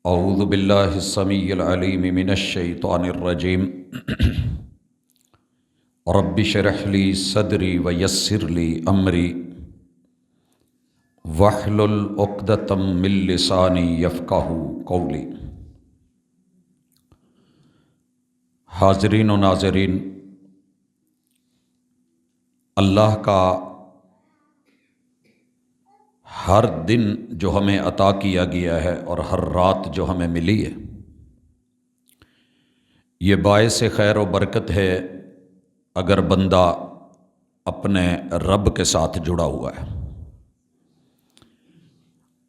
اعوذ باللہ السمیع العلیم من الشیطان الرجیم رب اشرح لی صدری ویسر لی امری واحلل عقدۃ من لسانی یفقہوا قولی۔ حاضرین و ناظرین، اللہ کا ہر دن جو ہمیں عطا کیا گیا ہے اور ہر رات جو ہمیں ملی ہے، یہ باعث خیر و برکت ہے اگر بندہ اپنے رب کے ساتھ جڑا ہوا ہے،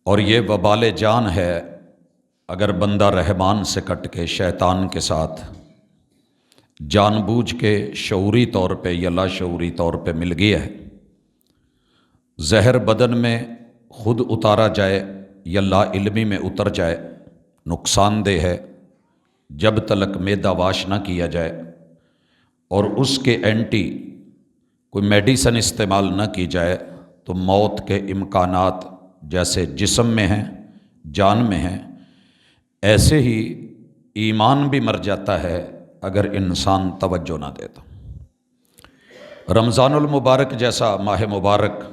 اور یہ وبال جان ہے اگر بندہ رحمان سے کٹ کے شیطان کے ساتھ جان بوجھ کے شعوری طور پہ یا لاشعوری طور پہ مل گیا ہے۔ زہر بدن میں خود اتارا جائے یا لا علمی میں اتر جائے نقصان دہ ہے، جب تلک معدہ واش نہ کیا جائے اور اس کے اینٹی کوئی میڈیسن استعمال نہ کی جائے تو موت کے امکانات جیسے جسم میں ہیں، جان میں ہیں، ایسے ہی ایمان بھی مر جاتا ہے اگر انسان توجہ نہ دے تو۔ رمضان المبارک جیسا ماہ مبارک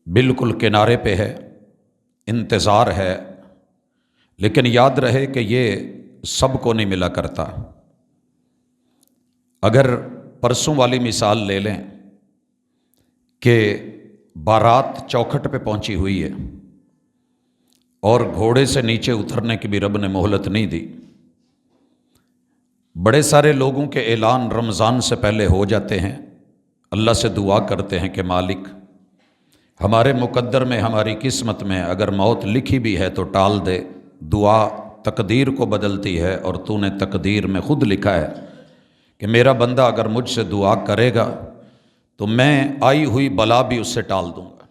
بالکل کنارے پہ ہے، انتظار ہے، لیکن یاد رہے کہ یہ سب کو نہیں ملا کرتا۔ اگر پرسوں والی مثال لے لیں کہ بارات چوکھٹ پہ پہنچی ہوئی ہے اور گھوڑے سے نیچے اترنے کی بھی رب نے مہلت نہیں دی، بڑے سارے لوگوں کے اعلان رمضان سے پہلے ہو جاتے ہیں، اللہ سے دعا کرتے ہیں کہ مالک ہمارے مقدر میں، ہماری قسمت میں اگر موت لکھی بھی ہے تو ٹال دے۔ دعا تقدیر کو بدلتی ہے، اور تو نے تقدیر میں خود لکھا ہے کہ میرا بندہ اگر مجھ سے دعا کرے گا تو میں آئی ہوئی بلا بھی اس سے ٹال دوں گا۔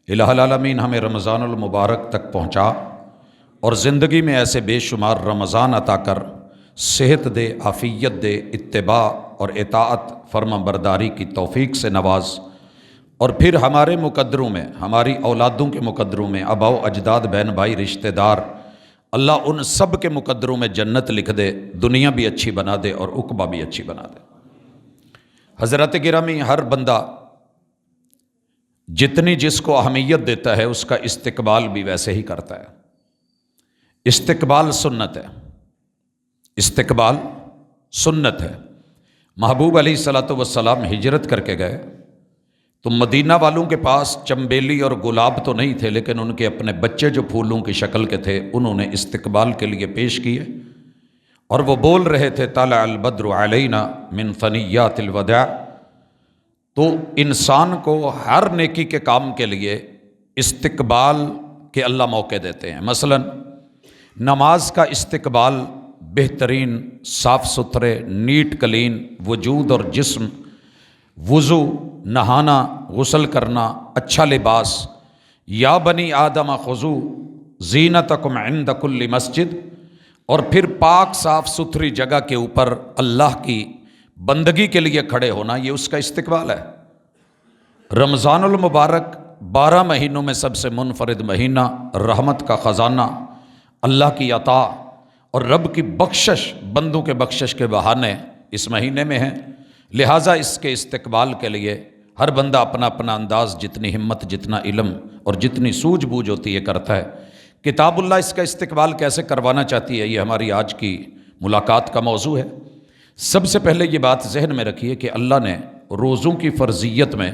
الہ العالمین ہمیں رمضان المبارک تک پہنچا اور زندگی میں ایسے بے شمار رمضان عطا کر صحت دے، عافیت دے، اتباع اور اطاعت فرما برداری کی توفیق سے نواز، اور پھر ہمارے مقدروں میں، ہماری اولادوں کے مقدروں میں، آباء و اجداد، بہن بھائی، رشتہ دار، اللہ ان سب کے مقدروں میں جنت لکھ دے، دنیا بھی اچھی بنا دے اور عقبہ بھی اچھی بنا دے۔ حضرات گرامی، ہر بندہ جتنی جس کو اہمیت دیتا ہے اس کا استقبال بھی ویسے ہی کرتا ہے۔ استقبال سنت ہے، استقبال سنت ہے۔ محبوب علیہ الصلوۃ والسلام ہجرت کر کے گئے تو مدینہ والوں کے پاس چنبیلی اور گلاب تو نہیں تھے، لیکن ان کے اپنے بچے جو پھولوں کی شکل کے تھے انہوں نے استقبال کے لیے پیش کیے، اور وہ بول رہے تھے طلع البدر علینا من ثنیات الوداع۔ تو انسان کو ہر نیکی کے کام کے لیے استقبال کے اللہ موقع دیتے ہیں۔ مثلا نماز کا استقبال بہترین، صاف ستھرے، نیٹ کلین وجود اور جسم، وضو، نہانا، غسل کرنا، اچھا لباس، یا بنی آدم خذوا زینتکم عند کل مسجد، اور پھر پاک صاف ستھری جگہ کے اوپر اللہ کی بندگی کے لیے کھڑے ہونا، یہ اس کا استقبال ہے۔ رمضان المبارک 12 مہینوں میں سب سے منفرد مہینہ، رحمت کا خزانہ، اللہ کی عطا اور رب کی بخشش، بندوں کے بخشش کے بہانے اس مہینے میں ہیں، لہٰذا اس کے استقبال کے لیے ہر بندہ اپنا اپنا انداز، جتنی ہمت، جتنا علم اور جتنی سوجھ بوجھ ہوتی ہے کرتا ہے۔ کتاب اللہ اس کا استقبال کیسے کروانا چاہتی ہے، یہ ہماری آج کی ملاقات کا موضوع ہے۔ سب سے پہلے یہ بات ذہن میں رکھیے کہ اللہ نے روزوں کی فرضیت میں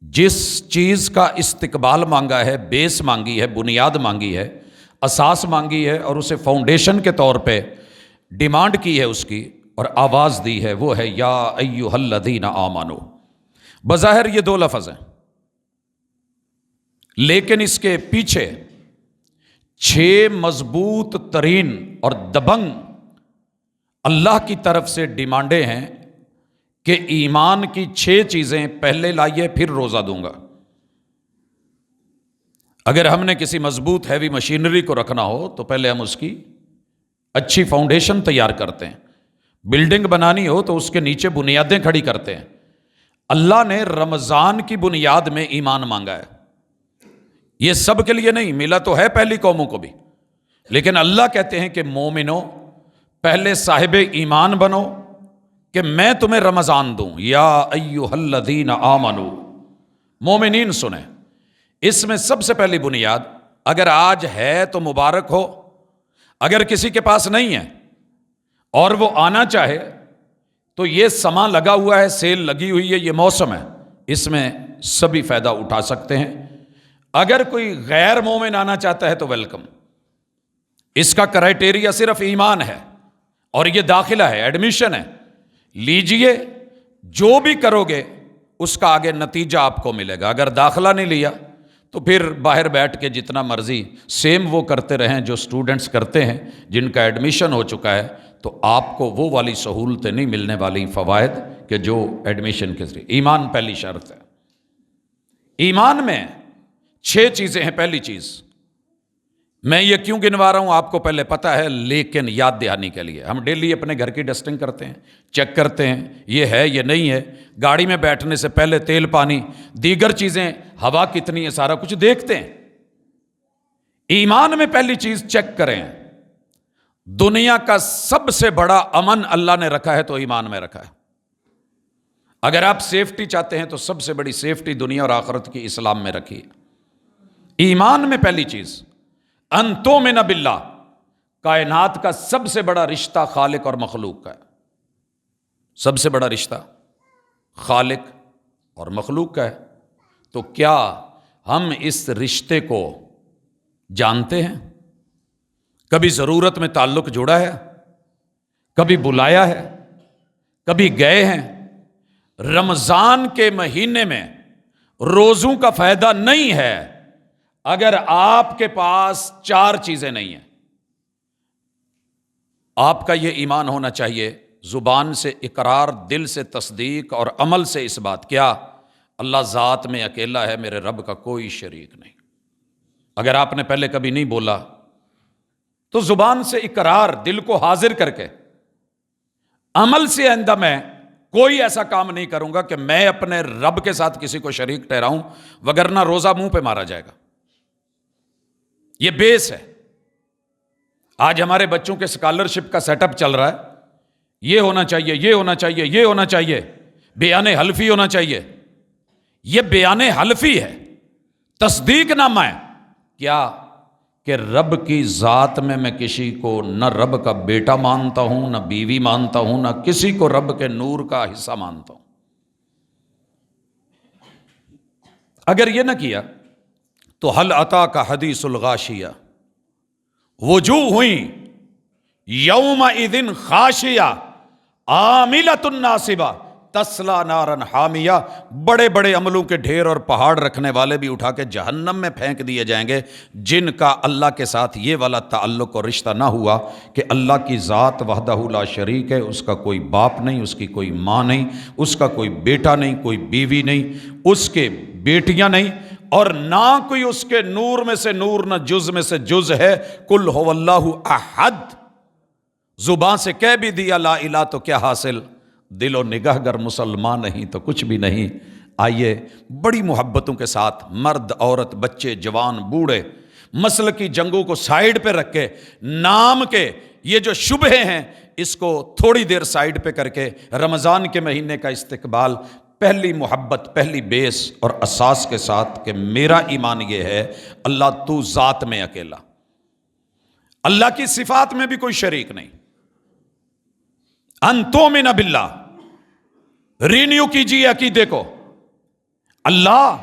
جس چیز کا استقبال مانگا ہے، بیس مانگی ہے، بنیاد مانگی ہے، اساس مانگی ہے، اور اسے فاؤنڈیشن کے طور پہ ڈیمانڈ کی ہے اس کی اور آواز دی ہے، وہ ہے یا ایھا الذین آمنوا۔ بظاہر یہ 2 لفظ ہیں، لیکن اس کے پیچھے 6 مضبوط ترین اور دبنگ اللہ کی طرف سے ڈیمانڈیں ہیں کہ ایمان کی 6 چیزیں پہلے لائیے پھر روزہ دوں گا۔ اگر ہم نے کسی مضبوط ہیوی مشینری کو رکھنا ہو تو پہلے ہم اس کی اچھی فاؤنڈیشن تیار کرتے ہیں، بلڈنگ بنانی ہو تو اس کے نیچے بنیادیں کھڑی کرتے ہیں۔ اللہ نے رمضان کی بنیاد میں ایمان مانگا ہے، یہ سب کے لیے نہیں، ملا تو ہے پہلی قوموں کو بھی، لیکن اللہ کہتے ہیں کہ مومنو پہلے صاحب ایمان بنو کہ میں تمہیں رمضان دوں. یا ایھا الذین آمنو، مومنین سنیں، اس میں سب سے پہلی بنیاد، اگر آج ہے تو مبارک ہو، اگر کسی کے پاس نہیں ہے اور وہ آنا چاہے تو یہ سما لگا ہوا ہے، سیل لگی ہوئی ہے، یہ موسم ہے، اس میں سبھی فائدہ اٹھا سکتے ہیں. اگر کوئی غیر مومن آنا چاہتا ہے تو ویلکم. اس کا کرائٹیریا صرف ایمان ہے اور یہ داخلہ ہے، ایڈمیشن ہے. لیجئے، جو بھی کرو گے اس کا آگے نتیجہ آپ کو ملے گا. اگر داخلہ نہیں لیا تو پھر باہر بیٹھ کے جتنا مرضی سیم وہ کرتے رہیں جو سٹوڈنٹس کرتے ہیں جن کا ایڈمیشن ہو چکا ہے، تو آپ کو وہ والی سہولتیں نہیں ملنے والی، فوائد کہ جو ایڈمیشن کے ذریعے. ایمان پہلی شرط ہے. ایمان میں 6 چیزیں ہیں. پہلی چیز میں یہ کیوں گنوا رہا ہوں آپ کو پہلے پتہ ہے، لیکن یاد دہانی کے لیے. ہم ڈیلی اپنے گھر کی ڈسٹنگ کرتے ہیں، چیک کرتے ہیں یہ ہے یہ نہیں ہے، گاڑی میں بیٹھنے سے پہلے تیل پانی دیگر چیزیں، ہوا کتنی ہے، سارا کچھ دیکھتے ہیں. ایمان میں پہلی چیز چیک کریں. دنیا کا سب سے بڑا امن اللہ نے رکھا ہے تو ایمان میں رکھا ہے. اگر آپ سیفٹی چاہتے ہیں تو سب سے بڑی سیفٹی دنیا اور آخرت کی اسلام میں رکھی ہے. ایمان میں پہلی چیز ان تؤمن باللہ، کائنات کا سب سے بڑا رشتہ خالق اور مخلوق کا ہے. سب سے بڑا رشتہ خالق اور مخلوق کا ہے. تو کیا ہم اس رشتے کو جانتے ہیں؟ کبھی ضرورت میں تعلق جوڑا ہے، کبھی بلایا ہے، کبھی گئے ہیں. رمضان کے مہینے میں روزوں کا فائدہ نہیں ہے اگر آپ کے پاس 4 چیزیں نہیں ہیں. آپ کا یہ ایمان ہونا چاہیے، زبان سے اقرار، دل سے تصدیق اور عمل سے اس بات، کیا اللہ ذات میں اکیلا ہے، میرے رب کا کوئی شریک نہیں. اگر آپ نے پہلے کبھی نہیں بولا تو زبان سے اقرار، دل کو حاضر کر کے، عمل سے آئندہ میں کوئی ایسا کام نہیں کروں گا کہ میں اپنے رب کے ساتھ کسی کو شریک ٹھہراؤں، وگرنہ روزہ منہ پہ مارا جائے گا. یہ بیس ہے. آج ہمارے بچوں کے اسکالرشپ کا سیٹ اپ چل رہا ہے، یہ ہونا چاہیے، یہ ہونا چاہیے، یہ ہونا چاہیے، بیان حلفی ہونا چاہیے. یہ بیان حلفی ہے، تصدیق نامہ ہے. کیا کہ رب کی ذات میں کسی کو نہ رب کا بیٹا مانتا ہوں، نہ بیوی مانتا ہوں، نہ کسی کو رب کے نور کا حصہ مانتا ہوں. اگر یہ نہ کیا تو حل عطا کا حدیث الغاشیہ، وجوہ ہوئیں یومئذ خاشیہ عاملۃ ناصبہ تسلا نارا حامیہ. بڑے بڑے عملوں کے ڈھیر اور پہاڑ رکھنے والے بھی اٹھا کے جہنم میں پھینک دیے جائیں گے، جن کا اللہ کے ساتھ یہ والا تعلق اور رشتہ نہ ہوا کہ اللہ کی ذات وحدہ لا شریک ہے، اس کا کوئی باپ نہیں، اس کی کوئی ماں نہیں، اس کا کوئی بیٹا نہیں، کوئی بیوی نہیں، اس کے بیٹیاں نہیں، اور نہ کوئی اس کے نور میں سے نور، نہ جز میں سے جز ہے. قل هو اللہ احد. زبان سے کہہ بھی دیا لا الہ تو کیا حاصل؟ دل و نگاہ گر مسلمان نہیں تو کچھ بھی نہیں. آئیے بڑی محبتوں کے ساتھ مرد، عورت، بچے، جوان، بوڑھے، مسلکی جنگوں کو سائیڈ پہ رکھ کے، نام کے یہ جو شبہے ہیں اس کو تھوڑی دیر سائیڈ پہ کر کے رمضان کے مہینے کا استقبال پہلی محبت، پہلی بیس اور اساس کے ساتھ کہ میرا ایمان یہ ہے اللہ تو ذات میں اکیلا، اللہ کی صفات میں بھی کوئی شریک نہیں. ان تؤمن باللہ، رینیو کیجیے عقیدے کو. اللہ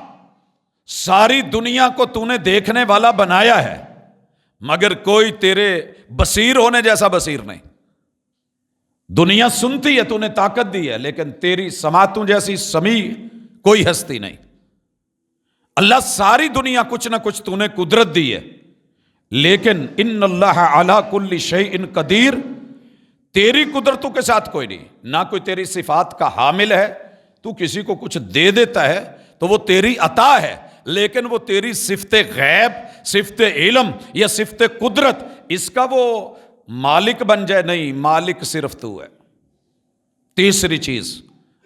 ساری دنیا کو تو نے دیکھنے والا بنایا ہے، مگر کوئی تیرے بصیر ہونے جیسا بصیر نہیں. دنیا سنتی ہے، تو نے طاقت دی ہے، لیکن تیری سماعتوں جیسی سمیع کوئی ہستی نہیں. اللہ ساری دنیا کچھ نہ کچھ تو نے قدرت دی ہے، لیکن ان اللہ علی کل شیء قدیر، تیری قدرتوں کے ساتھ کوئی نہیں. نہ کوئی تیری صفات کا حامل ہے. تو کسی کو کچھ دے دیتا ہے تو وہ تیری عطا ہے، لیکن وہ تیری صفت غیب، صفت علم یا صفت قدرت، اس کا وہ مالک بن جائے نہیں. مالک صرف تو ہے. تیسری چیز،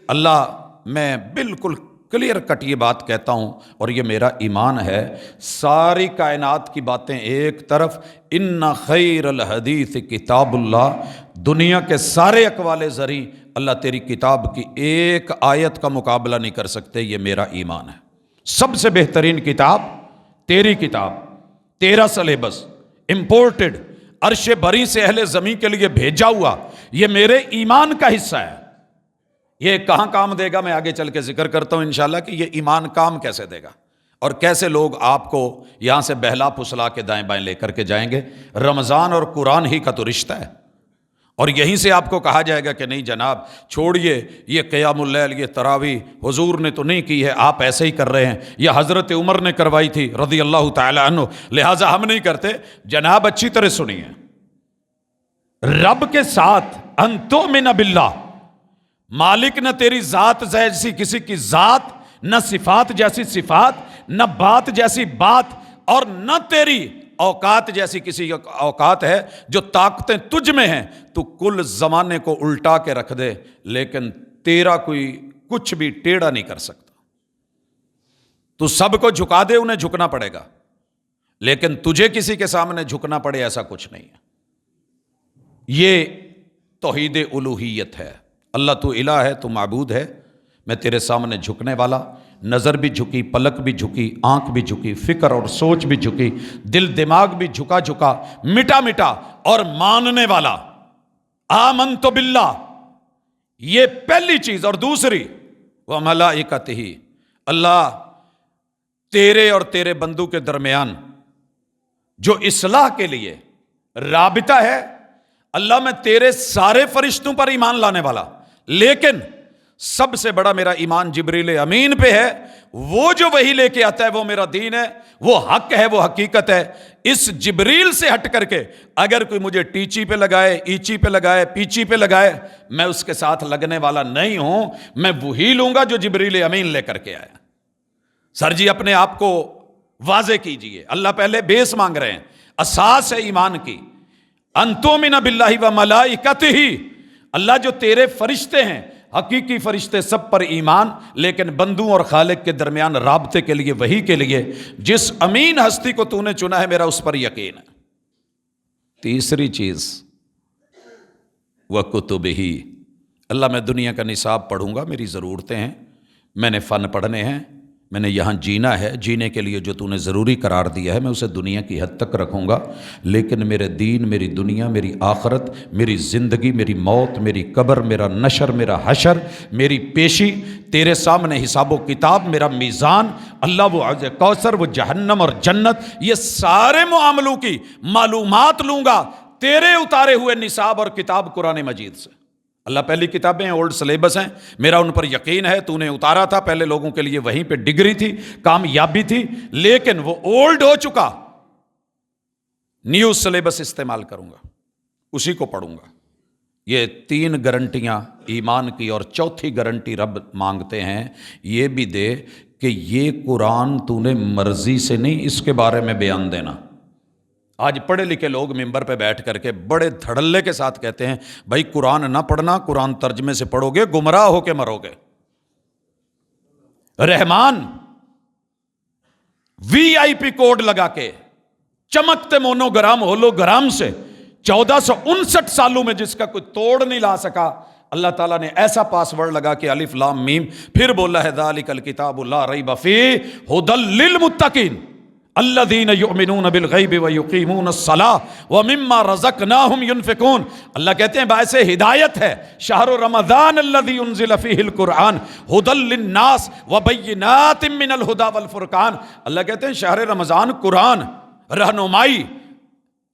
اللہ میں بالکل کلیئر کٹ یہ بات کہتا ہوں اور یہ میرا ایمان ہے، ساری کائنات کی باتیں ایک طرف، ان خیر الحدیث کتاب اللہ، دنیا کے سارے اقوال زرعی اللہ تیری کتاب کی ایک آیت کا مقابلہ نہیں کر سکتے، یہ میرا ایمان ہے۔ سب سے بہترین کتاب تیری کتاب، تیرا سلیبس، امپورٹڈ، عرش بری سے اہل زمین کے لیے بھیجا ہوا، یہ میرے ایمان کا حصہ ہے۔ یہ کہاں کام دے گا میں آگے چل کے ذکر کرتا ہوں انشاءاللہ کہ یہ ایمان کام کیسے دے گا اور کیسے لوگ آپ کو یہاں سے بہلا پھسلا کے دائیں بائیں لے کر کے جائیں گے۔ رمضان اور قرآن ہی کا تو رشتہ ہے، اور یہیں سے آپ کو کہا جائے گا کہ نہیں جناب چھوڑیے، یہ قیام اللیل، یہ تراویح حضور نے تو نہیں کی ہے، آپ ایسے ہی کر رہے ہیں، یہ حضرت عمر نے کروائی تھی رضی اللہ تعالی عنہ، لہٰذا ہم نہیں کرتے۔ جناب اچھی طرح سنیے، رب کے ساتھ ان تؤمن باللہ، مالک نہ تیری ذات جیسی کسی کی ذات، نہ صفات جیسی صفات، نہ بات جیسی بات، اور نہ تیری اوقات جیسی کسی اوقات ہے جو طاقتیں تجھ میں ہیں۔ تو کل زمانے کو الٹا کے رکھ دے لیکن تیرا کوئی کچھ بھی ٹیڑھا نہیں کر سکتا۔ تو سب کو جھکا دے، انہیں جھکنا پڑے گا، لیکن تجھے کسی کے سامنے جھکنا پڑے ایسا کچھ نہیں ہے۔ یہ توحید الوہیت ہے، اللہ تو الہ ہے، تو معبود ہے، میں تیرے سامنے جھکنے والا، نظر بھی جھکی، پلک بھی جھکی، آنکھ بھی جھکی، فکر اور سوچ بھی جھکی، دل دماغ بھی جھکا جھکا، مٹا مٹا اور ماننے والا۔ آمنت باللہ، یہ پہلی چیز۔ اور دوسری وملائکتہ، اللہ تیرے اور تیرے بندوں کے درمیان جو اصلاح کے لیے رابطہ ہے، اللہ میں تیرے سارے فرشتوں پر ایمان لانے والا، لیکن سب سے بڑا میرا ایمان جبریل امین پہ ہے۔ وہ جو وحی لے کے آتا ہے وہ میرا دین ہے، وہ حق ہے، وہ حقیقت ہے۔ اس جبریل سے ہٹ کر کے اگر کوئی مجھے ٹیچی پہ لگائے، ایچی پہ لگائے، پیچی پہ لگائے، میں اس کے ساتھ لگنے والا نہیں ہوں، میں وہی لوں گا جو جبریل امین لے کر کے آیا۔ سر جی اپنے آپ کو واضح کیجئے، اللہ پہلے بیس مانگ رہے ہیں، اساس ہے ایمان کی۔ ان تؤمن باللہ وملائکتہ، اللہ جو تیرے فرشتے ہیں، حقیقی فرشتے سب پر ایمان، لیکن بندوں اور خالق کے درمیان رابطے کے لیے، وحی کے لیے جس امین ہستی کو تو نے چنا ہے میرا اس پر یقین ہے۔ تیسری چیز وکتبہ، اللہ میں دنیا کا نصاب پڑھوں گا، میری ضرورتیں ہیں، میں نے فن پڑھنے ہیں، میں نے یہاں جینا ہے، جینے کے لیے جو تو نے ضروری قرار دیا ہے میں اسے دنیا کی حد تک رکھوں گا، لیکن میرے دین، میری دنیا، میری آخرت، میری زندگی، میری موت، میری قبر، میرا نشر، میرا حشر، میری پیشی، تیرے سامنے حساب و کتاب، میرا میزان، اللہ وہ حوض کوثر، وہ جہنم اور جنت، یہ سارے معاملوں کی معلومات لوں گا تیرے اتارے ہوئے نصاب اور کتاب قرآن مجید سے۔ اللہ پہلی کتابیں ہیں، اولڈ سلیبس ہیں، میرا ان پر یقین ہے، تو نے اتارا تھا، پہلے لوگوں کے لیے وہیں پہ ڈگری تھی، کامیابی تھی، لیکن وہ اولڈ ہو چکا، نیو سلیبس استعمال کروں گا، اسی کو پڑھوں گا۔ یہ 3 گارنٹیاں ایمان کی، اور چوتھی گارنٹی رب مانگتے ہیں یہ بھی دے کہ یہ قرآن تو نے مرضی سے نہیں اس کے بارے میں بیان دینا۔ آج پڑھے لکھے لوگ ممبر پہ بیٹھ کر کے بڑے دھڑلے کے ساتھ کہتے ہیں بھائی قرآن نہ پڑھنا، قرآن ترجمے سے پڑھو گے گمراہ ہو کے مرو گے۔ رحمان وی آئی پی کوڈ لگا کے چمکتے مونوگرام ہولوگرام سے 1459 سالوں میں جس کا کوئی توڑ نہیں لا سکا، اللہ تعالیٰ نے ایسا پاس ورڈ لگا کہ الف لام میم، پھر بولا ہے ذالک الکتاب لا ریب فیہ ھدی للمتقین الذین یؤمنون بالغیب ویقیمون الصلاۃ ومما رزقناہم ینفقون۔ اللہ کہتے ہیں باعث ہدایت ہے شہر رمضان الذی انزل فیہ القرآن ھدی للناس وبینات من الھدی والفرقان۔ اللہ کہتے ہیں شہر رمضان قرآن رہنمائی،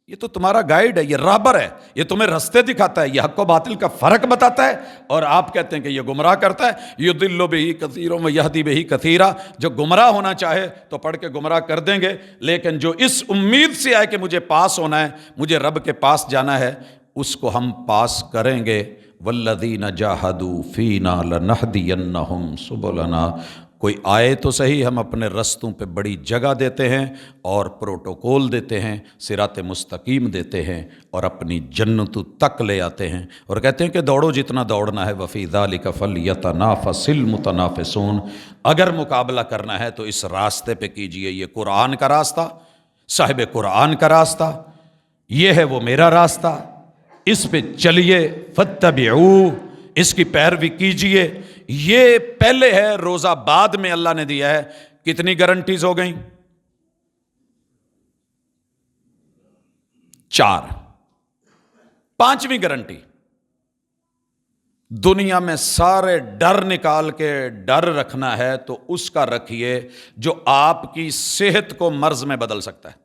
یہ تو تمہارا گائیڈ ہے، یہ راہبر ہے، یہ تمہیں رستے دکھاتا ہے، یہ حق و باطل کا فرق بتاتا ہے، اور آپ کہتے ہیں کہ یہ گمراہ کرتا ہے۔ یضل بہ کثیر ویہدی بہ کثیرا، جو گمراہ ہونا چاہے تو پڑھ کے گمراہ کر دیں گے، لیکن جو اس امید سے آئے کہ مجھے پاس ہونا ہے، مجھے رب کے پاس جانا ہے، اس کو ہم پاس کریں گے۔ والذین جاہدوا فینا لنہدینہم سبلنا، کوئی آئے تو صحیح، ہم اپنے رستوں پہ بڑی جگہ دیتے ہیں اور پروٹوکول دیتے ہیں، صراط مستقیم دیتے ہیں اور اپنی جنتوں تک لے آتے ہیں اور کہتے ہیں کہ دوڑو جتنا دوڑنا ہے، وفی ذالک فلیتنافس المتنافسون، اگر مقابلہ کرنا ہے تو اس راستے پہ کیجئے، یہ قرآن کا راستہ، صاحب قرآن کا راستہ، یہ ہے وہ میرا راستہ، اس پہ چلیے، فاتبعوہ، اس کی پیروی کیجئے۔ یہ پہلے ہے، روزہ بعد میں اللہ نے دیا ہے۔ کتنی گارنٹیز ہو گئیں؟ 4۔ 5ویں گارنٹی، دنیا میں سارے ڈر نکال کے ڈر رکھنا ہے تو اس کا رکھیے جو آپ کی صحت کو مرض میں بدل سکتا ہے،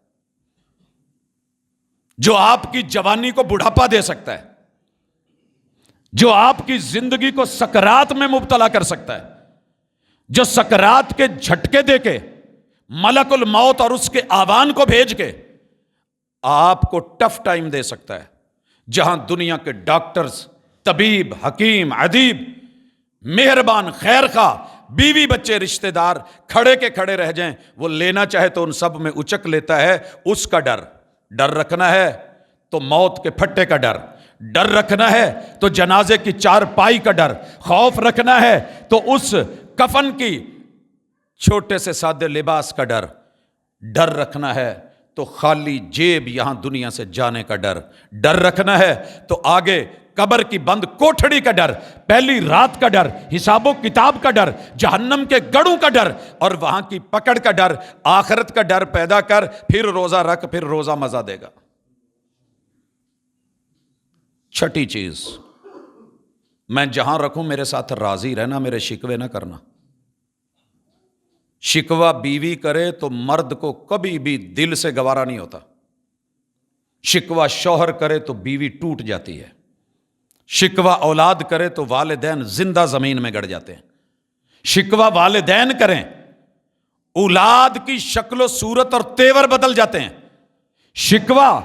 جو آپ کی جوانی کو بڑھاپا دے سکتا ہے، جو آپ کی زندگی کو سکرات میں مبتلا کر سکتا ہے، جو سکرات کے جھٹکے دے کے ملک الموت اور اس کے آوان کو بھیج کے آپ کو ٹف ٹائم دے سکتا ہے، جہاں دنیا کے ڈاکٹرز، طبیب، حکیم، ادیب، مہربان، خیر خواہ، بیوی بچے، رشتہ دار کھڑے کے کھڑے رہ جائیں، وہ لینا چاہے تو ان سب میں اچک لیتا ہے۔ اس کا ڈر رکھنا ہے تو موت کے پھٹے کا ڈر رکھنا ہے تو جنازے کی چارپائی کا خوف رکھنا ہے تو اس کفن کی چھوٹے سے سادے لباس کا ڈر رکھنا ہے تو خالی جیب یہاں دنیا سے جانے کا ڈر رکھنا ہے تو آگے قبر کی بند کوٹھڑی کا پہلی رات کا حساب و کتاب کا جہنم کے گڑوں کا اور وہاں کی پکڑ کا آخرت کا پیدا کر، پھر روزہ رکھ، پھر روزہ مزہ دے گا۔ 6ٹھی چیز، میں جہاں رکھوں میرے ساتھ راضی رہنا، میرے شکوے نہ کرنا۔ شکوہ بیوی کرے تو مرد کو کبھی بھی دل سے گوارا نہیں ہوتا، شکوہ شوہر کرے تو بیوی ٹوٹ جاتی ہے، شکوہ اولاد کرے تو والدین زندہ زمین میں گڑ جاتے ہیں، شکوہ والدین کریں اولاد کی شکل و صورت اور تیور بدل جاتے ہیں، شکوہ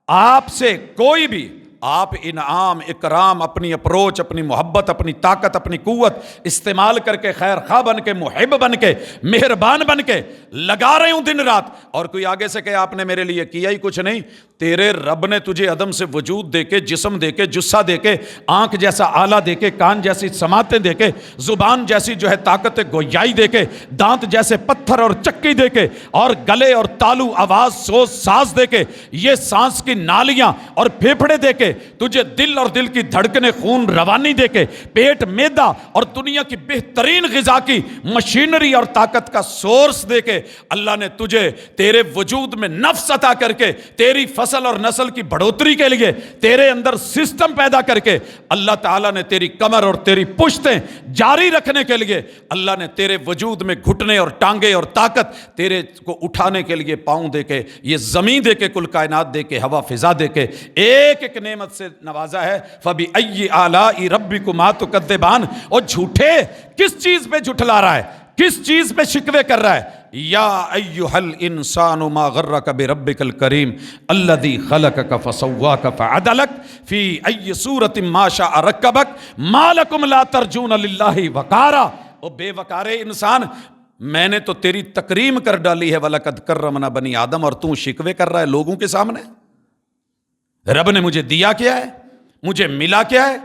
آپ سے کوئی بھی، آپ انعام اکرام، اپنی اپروچ، اپنی محبت، اپنی طاقت، اپنی قوت استعمال کر کے خیر خواہ بن کے، محب بن کے، مہربان بن کے لگا رہے ہوں دن رات، اور کوئی آگے سے کہ آپ نے میرے لیے کیا ہی کچھ نہیں۔ تیرے رب نے تجھے عدم سے وجود دے کے، جسم دے کے، جسہ دے کے، آنکھ جیسا آلہ دے کے، کان جیسی سماعتیں دے کے، زبان جیسی جو ہے طاقت گویائی دے کے، دانت جیسے پتھر اور چکی دے کے، اور گلے اور تالو آواز سوز ساز دے کے، یہ سانس کی نالیاں اور پھیپھڑے دے کے، تجھے دل اور دل کی دھڑکنے خون روانی دے کے، پیٹ میدا اور دنیا کی بہترین غذا کی مشینری اور طاقت کا سورس دے کے، اللہ نے تجھے تیرے وجود میں نفس عطا کر کے، تیری فصل اور نسل کی بڑھوتری کے لیے تیرے اندر سسٹم پیدا کر کے، اللہ تعالیٰ نے تیری کمر اور تیری پشتیں جاری رکھنے کے لیے، اللہ نے تیرے وجود میں گھٹنے اور ٹانگیں اور طاقت تیرے کو اٹھانے کے لیے پاؤں دے کے، یہ زمین دے کے، کل کائنات دے کے، ہوا فضا دے کے، ایک ایک نعمت سے نوازا ہے۔ فَبِأَيِّ آلَاءِ رَبِّكُمَا تُكَذِّبَانِ، اور جھوٹے کس چیز پہ جھٹلا رہا ہے، کس چیز پہ شکوے کر رہا ہے؟ یا ایھا الانسان ما غرک بربک الکریم الذی خلقک فسواک فعدلک فی ای صورت ما شاء رکبک ما لکم لا ترجون للہ وقارا۔ او بے وقارے انسان، میں نے تو تیری تکریم کر ڈالی ہے، وَلَقَدْ كَرَّمْنَا بنی آدم، اور تو شکوے کر رہا ہے لوگوں کے سامنے۔ رب نے مجھے دیا کیا ہے، مجھے ملا کیا ہے،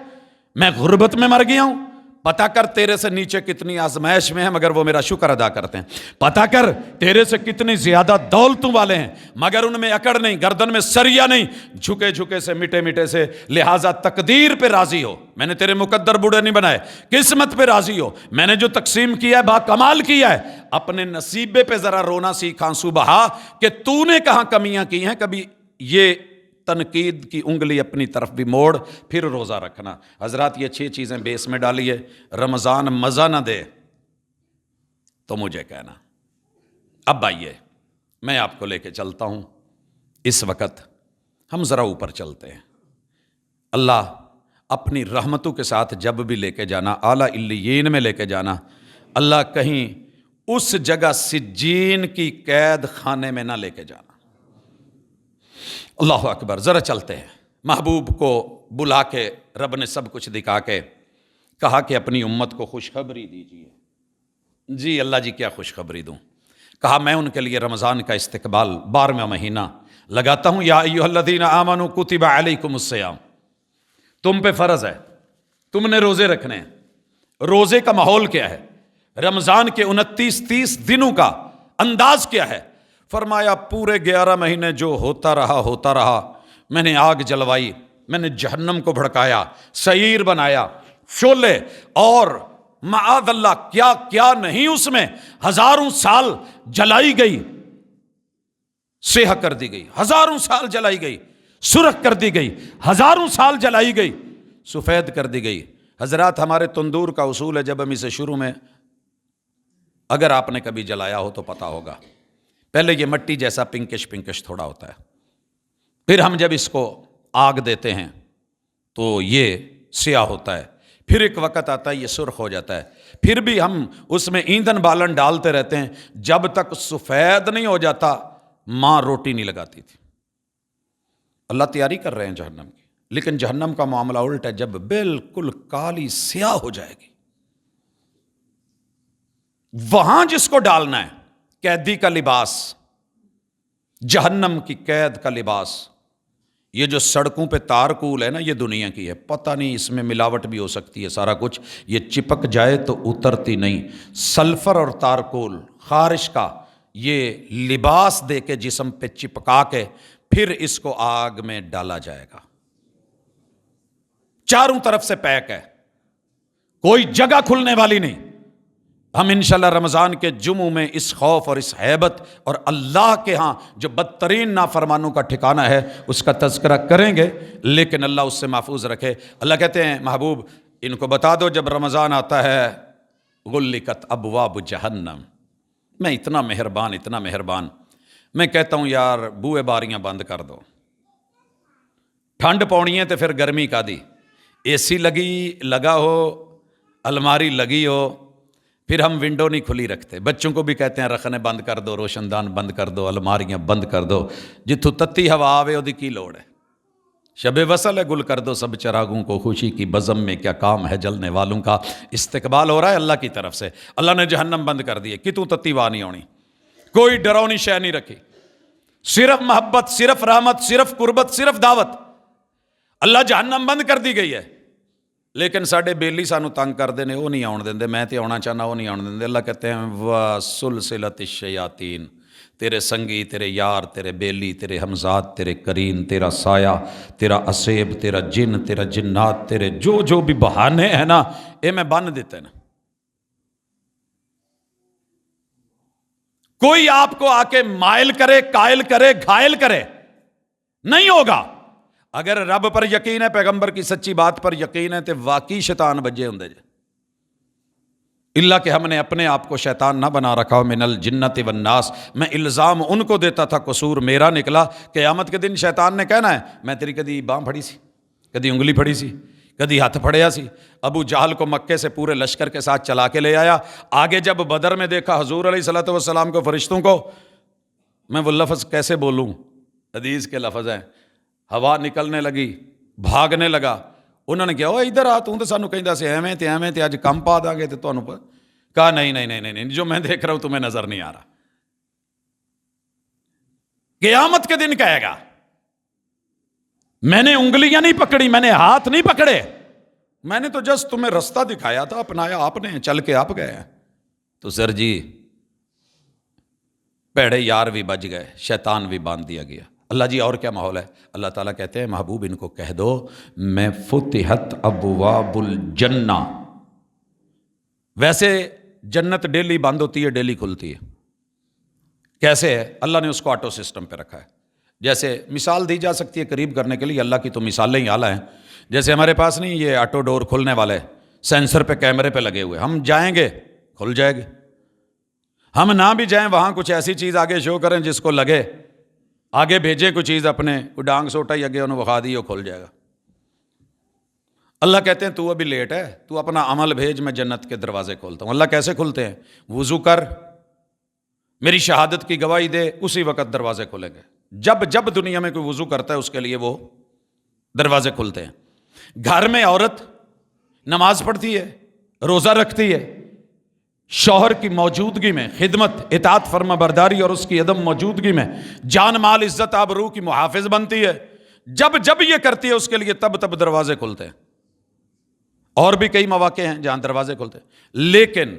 میں غربت میں مر گیا ہوں، پتہ کر تیرے سے نیچے کتنی آزمائش میں ہیں مگر وہ میرا شکر ادا کرتے ہیں، پتہ کر تیرے سے کتنی زیادہ دولتوں والے ہیں مگر ان میں اکڑ نہیں، گردن میں سریا نہیں، جھکے جھکے سے، مٹے مٹے سے، لہٰذا تقدیر پہ راضی ہو، میں نے تیرے مقدر بوڑھے نہیں بنائے، قسمت پہ راضی ہو، میں نے جو تقسیم کیا ہے با کمال کیا ہے، اپنے نصیبے پہ ذرا رونا سیکھ، آنسو بہا کہ تو نے کہاں کمیاں کی ہیں، کبھی یہ تنقید کی انگلی اپنی طرف بھی موڑ، پھر روزہ رکھنا۔ حضرات یہ 6 چیزیں بیس میں ڈالیے، رمضان مزہ نہ دے تو مجھے کہنا۔ اب آئیے میں آپ کو لے کے چلتا ہوں، اس وقت ہم ذرا اوپر چلتے ہیں۔ اللہ اپنی رحمتوں کے ساتھ جب بھی لے کے جانا، اعلیٰ علیین میں لے کے جانا، اللہ کہیں اس جگہ سجین کی قید خانے میں نہ لے کے جانا۔ اللہ اکبر۔ ذرا چلتے ہیں، محبوب کو بلا کے رب نے سب کچھ دکھا کے کہا کہ اپنی امت کو خوشخبری دیجیے، جی اللہ جی کیا خوشخبری دوں. کہا میں ان کے لیے رمضان کا استقبال 12واں مہینہ لگاتا ہوں. یا ایھا الذین آمنوا کتب علیکم الصیام، تم پہ فرض ہے، تم نے روزے رکھنے ہیں. روزے کا ماحول کیا ہے؟ رمضان کے 29-30 دنوں کا انداز کیا ہے؟ فرمایا پورے 11 مہینے جو ہوتا رہا. میں نے آگ جلوائی، میں نے جہنم کو بھڑکایا، سعیر بنایا، شعلے، اور معاذ اللہ کیا کیا نہیں اس میں. ہزاروں سال جلائی گئی، سیاہ کر دی گئی، ہزاروں سال جلائی گئی، سرخ کر دی گئی، ہزاروں سال جلائی گئی، سفید کر دی گئی. حضرات ہمارے تندور کا اصول ہے، جب ہم اسے شروع میں، اگر آپ نے کبھی جلایا ہو تو پتا ہوگا، پہلے یہ مٹی جیسا پنکش تھوڑا ہوتا ہے. پھر ہم جب اس کو آگ دیتے ہیں تو یہ سیاہ ہوتا ہے. پھر ایک وقت آتا ہے یہ سرخ ہو جاتا ہے. پھر بھی ہم اس میں ایندھن بالن ڈالتے رہتے ہیں جب تک سفید نہیں ہو جاتا. ماں روٹی نہیں لگاتی تھی. اللہ تیاری کر رہے ہیں جہنم کی، لیکن جہنم کا معاملہ الٹ ہے. جب بالکل کالی سیاہ ہو جائے گی، وہاں جس کو ڈالنا ہے قیدی کا لباس، جہنم کی قید کا لباس. یہ جو سڑکوں پہ تارکول ہے نا، یہ دنیا کی ہے، پتہ نہیں اس میں ملاوٹ بھی ہو سکتی ہے. سارا کچھ یہ چپک جائے تو اترتی نہیں. سلفر اور تارکول خارش کا یہ لباس دے کے جسم پہ چپکا کے پھر اس کو آگ میں ڈالا جائے گا. چاروں طرف سے پیک ہے، کوئی جگہ کھلنے والی نہیں. ہم انشاءاللہ رمضان کے جمعوں میں اس خوف اور اس ہیبت اور اللہ کے ہاں جو بدترین نافرمانوں کا ٹھکانہ ہے اس کا تذکرہ کریں گے، لیکن اللہ اس سے محفوظ رکھے. اللہ کہتے ہیں محبوب ان کو بتا دو جب رمضان آتا ہے غلقت ابواب جہنم. میں اتنا مہربان، میں کہتا ہوں یار بوئے باریاں بند کر دو. ٹھنڈ پونی ہے تو پھر گرمی کا دی. اے سی لگا ہو، الماری لگی ہو، پھر ہم ونڈو نہیں کھلی رکھتے. بچوں کو بھی کہتے ہیں رکھنے بند کر دو، روشن دان بند کر دو، الماریاں بند کر دو. جتھوں تتی ہوا آوے وہ کی لوڑ ہے. شب وصل ہے گل کر دو سب چراغوں کو، خوشی کی بزم میں کیا کام ہے جلنے والوں کا. استقبال ہو رہا ہے اللہ کی طرف سے. اللہ نے جہنم بند کر دی ہے کہ تو تتی وا نہیں ہونی، کوئی ڈراؤنی شے نہیں رکھی، صرف محبت، صرف رحمت، صرف قربت، صرف دعوت. اللہ جہنم بند کر دی گئی ہے. لیکن ساڈے بیلی سانو تنگ کردے نے، وہ نہیں آن دیں. میں تے آنا چاہنا، وہ نہیں آن دیں. اللہ کہتے ہیں وَسُلْسِلَتِ الشَّيَاطِينَ، تیرے سنگی، تیرے یار، تیرے بیلی، تیرے ہمزاد، تیرے کرین، تیرا سایہ، تیرا اسیب، تیرا جن، تیرا جنات، تیرے جو بھی بہانے ہیں نا، اے میں بن دیتے نا. کوئی آپ کو آ کے مائل کرے، قائل کرے، گھائل کرے نہیں ہوگا. اگر رب پر یقین ہے، پیغمبر کی سچی بات پر یقین ہے، تو واقعی شیطان بجے ہوں دے. اللہ کہ ہم نے اپنے آپ کو شیطان نہ بنا رکھا ہو. من الجنت والناس، میں الزام ان کو دیتا تھا، قصور میرا نکلا. قیامت کے دن شیطان نے کہنا ہے میں تیری کدی باں پھڑی سی، کدی انگلی پھڑی سی، کدی ہاتھ پھڑیا سی. ابو جہل کو مکے سے پورے لشکر کے ساتھ چلا کے لے آیا. آگے جب بدر میں دیکھا حضور علیہ الصلوۃ والسلام کو، فرشتوں کو، میں وہ لفظ کیسے بولوں، حدیث کے لفظ ہیں. ہوا نکلنے لگی، بھاگنے لگا. انہوں نے کہا ادھر آ، تو سانو کہندا سی ایویں تے اج کم پا داں گے تے تانوں کہا نہیں، جو میں دیکھ رہا ہوں تمہیں نظر نہیں آ رہا. قیامت کے دن کہے گا میں نے انگلیاں نہیں پکڑی، میں نے ہاتھ نہیں پکڑے، میں نے تو جسٹ تمہیں رستہ دکھایا تھا، اپنایا آپ نے، چل کے آپ گئے ہیں. تو سر جی پیڑے یار بھی بج گئے، شیطان بھی باندھ دیا گیا. اللہ جی اور کیا ماحول ہے. اللہ تعالیٰ کہتے ہیں محبوب ان کو کہہ دو میں فتحت ابواب الجنہ. ویسے جنت ڈیلی بند ہوتی ہے، ڈیلی کھلتی ہے. کیسے ہے؟ اللہ نے اس کو آٹو سسٹم پہ رکھا ہے. جیسے مثال دی جا سکتی ہے قریب کرنے کے لیے، اللہ کی تو مثالیں ہی اعلیٰ ہیں. جیسے ہمارے پاس نہیں یہ آٹو ڈور کھلنے والے سینسر پہ، کیمرے پہ لگے ہوئے، ہم جائیں گے کھل جائے گی. ہم نہ بھی جائیں وہاں کچھ ایسی چیز آگے شو کریں جس کو لگے، آگے بھیجیں کوئی چیز اپنے، کوئی ڈانگ سوٹا ہی اگے انہوں بخا دی، وہ کھل جائے گا. اللہ کہتے ہیں تو ابھی لیٹ ہے، تو اپنا عمل بھیج، میں جنت کے دروازے کھولتا ہوں. اللہ کیسے کھلتے ہیں؟ وضو کر، میری شہادت کی گواہی دے، اسی وقت دروازے کھلیں گے. جب دنیا میں کوئی وضو کرتا ہے اس کے لیے وہ دروازے کھلتے ہیں. گھر میں عورت نماز پڑھتی ہے، روزہ رکھتی ہے، شوہر کی موجودگی میں خدمت، اطاعت فرما برداری اور اس کی عدم موجودگی میں جان مال عزت آبرو کی محافظ بنتی ہے. جب جب یہ کرتی ہے اس کے لیے تب تب دروازے کھلتے ہیں. اور بھی کئی مواقع ہیں جہاں دروازے کھلتے ہیں. لیکن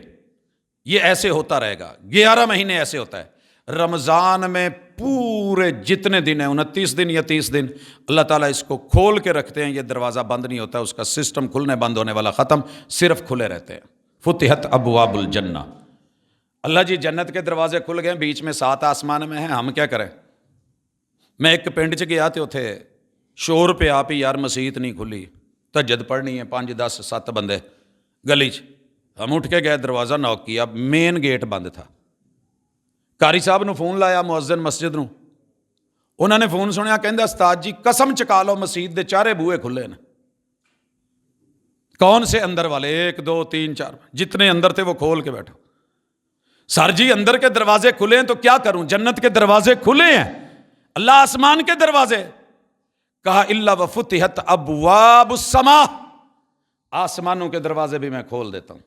یہ ایسے ہوتا رہے گا، 11 مہینے ایسے ہوتا ہے. رمضان میں پورے جتنے دن ہیں 29 دن یا 30 دن اللہ تعالیٰ اس کو کھول کے رکھتے ہیں. یہ دروازہ بند نہیں ہوتا، اس کا سسٹم کھلنے بند ہونے والا ختم، صرف کھلے رہتے ہیں. فتحت ابواب الجنہ. اللہ جی جنت کے دروازے کھل گئے، بیچ میں 7 آسمان میں ہیں، ہم کیا کریں؟ میں ایک پنڈ چ گیا تے اتنے شور پہ آپ ہی یار مسیت نہیں کھلی، تہجد پڑھنی ہے، 5 10 7 بندے گلی چ. ہم اٹھ کے گئے، دروازہ نوک کیا، مین گیٹ بند تھا. قاری صاحب نو فون لایا مؤذن مسجد نو، انہوں نے فون سنیا، کہندا استاد جی قسم چکا لو مسجد دے چارے بوئے کھلے نے. کون سے؟ اندر والے، 1 2 3 4 جتنے اندر تھے وہ کھول کے بیٹھو. سر جی اندر کے دروازے کھلے ہیں تو کیا کروں؟ جنت کے دروازے کھلے ہیں، اللہ آسمان کے دروازے. کہا الا وفتحت ابواب السماء، آسمانوں کے دروازے بھی میں کھول دیتا ہوں.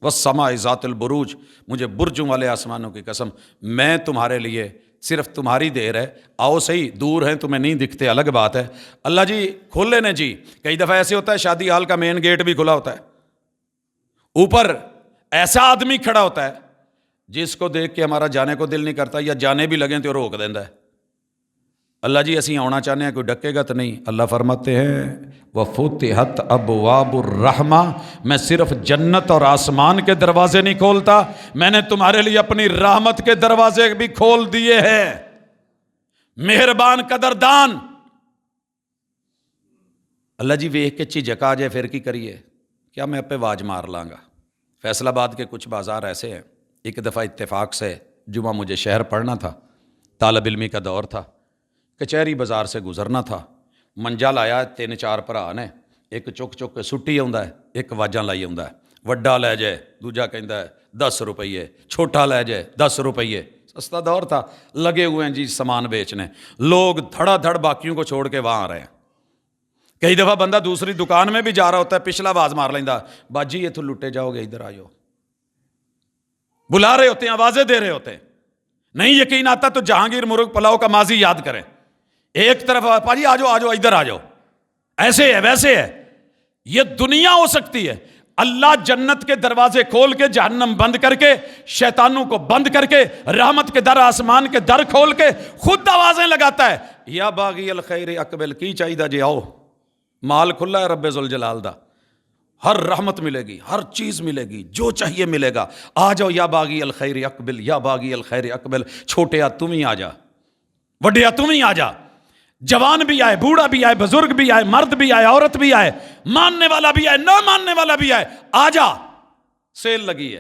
والسماء ذات البروج، مجھے برجوں والے آسمانوں کی قسم، میں تمہارے لیے صرف تمہاری دیر ہے، آؤ صحیح، دور ہیں تمہیں نہیں دکھتے الگ بات ہے. اللہ جی کھولے نے جی. کئی دفعہ ایسے ہوتا ہے شادی ہال کا مین گیٹ بھی کھلا ہوتا ہے، اوپر ایسا آدمی کھڑا ہوتا ہے جس کو دیکھ کے ہمارا جانے کو دل نہیں کرتا، یا جانے بھی لگیں تو روک دینا ہے. اللہ جی اسی آنا چاہنے ہیں، کوئی ڈکے گا تو نہیں. اللہ فرماتے ہیں وفتحت ابواب الرحمہ، میں صرف جنت اور آسمان کے دروازے نہیں کھولتا، میں نے تمہارے لیے اپنی رحمت کے دروازے بھی کھول دیے ہیں. مہربان قدردان. اللہ جی ویکھ کے جھجک آ جائے پھر کی کریے؟ کیا میں پہ واج مار لاں گا. فیصل آباد کے کچھ بازار ایسے ہیں. ایک دفعہ اتفاق سے جمعہ مجھے شہر پڑھنا تھا، طالب علمی کا دور تھا، کچہری بازار سے گزرنا تھا. منجا لایا 3 4 بھرا نے، ایک چک چک کے سٹی آਉਂدا ہے، ایک واجاں لائی آਉਂدا ہے. وڈا لے جائے، دوجا کہندا ہے 10 روپیے، چھوٹا لے جائے 10 روپیے. سستا دور تھا، لگے ہوئے ہیں جی سامان بیچنے. لوگ دھڑا دھڑ باقیوں کو چھوڑ کے وہاں آ رہے ہیں. کئی دفعہ بندہ دوسری دکان میں بھی جا رہا ہوتا ہے، پچھلا آواز مار لیندا، باجی اتھوں لٹے جاؤ گے، ادھر آجو. بلا رہے ہوتے ہیں، آوازیں دے رہے ہوتے ہیں. نہیں یقین آتا تو جہانگیر مرغ پلاؤ کا ماضی یاد کریں. ایک طرف پاجی آجو آجو ادھر آجو، ایسے ہے ویسے ہے. یہ دنیا ہو سکتی ہے. اللہ جنت کے دروازے کھول کے جہنم بند کر کے، شیطانوں کو بند کر کے، رحمت کے در آسمان کے در کھول کے خود آوازیں لگاتا ہے. یا باغی الخیر اقبل، کی چاہیے جی آؤ، مال کھلا ہے رب ذوالجلال دا، ہر رحمت ملے گی، ہر چیز ملے گی، جو چاہیے ملے گا. آ جاؤ یا باغی الخیر اقبل، یا باغی الخیر اقبل. چھوٹیا تم ہی آ جا، وڈیا تم ہی آ جا. جوان بھی آئے، بوڑھا بھی آئے، بزرگ بھی آئے، مرد بھی آئے، عورت بھی آئے، ماننے والا بھی آئے، نہ ماننے والا بھی آئے، آ جا، سیل لگی ہے.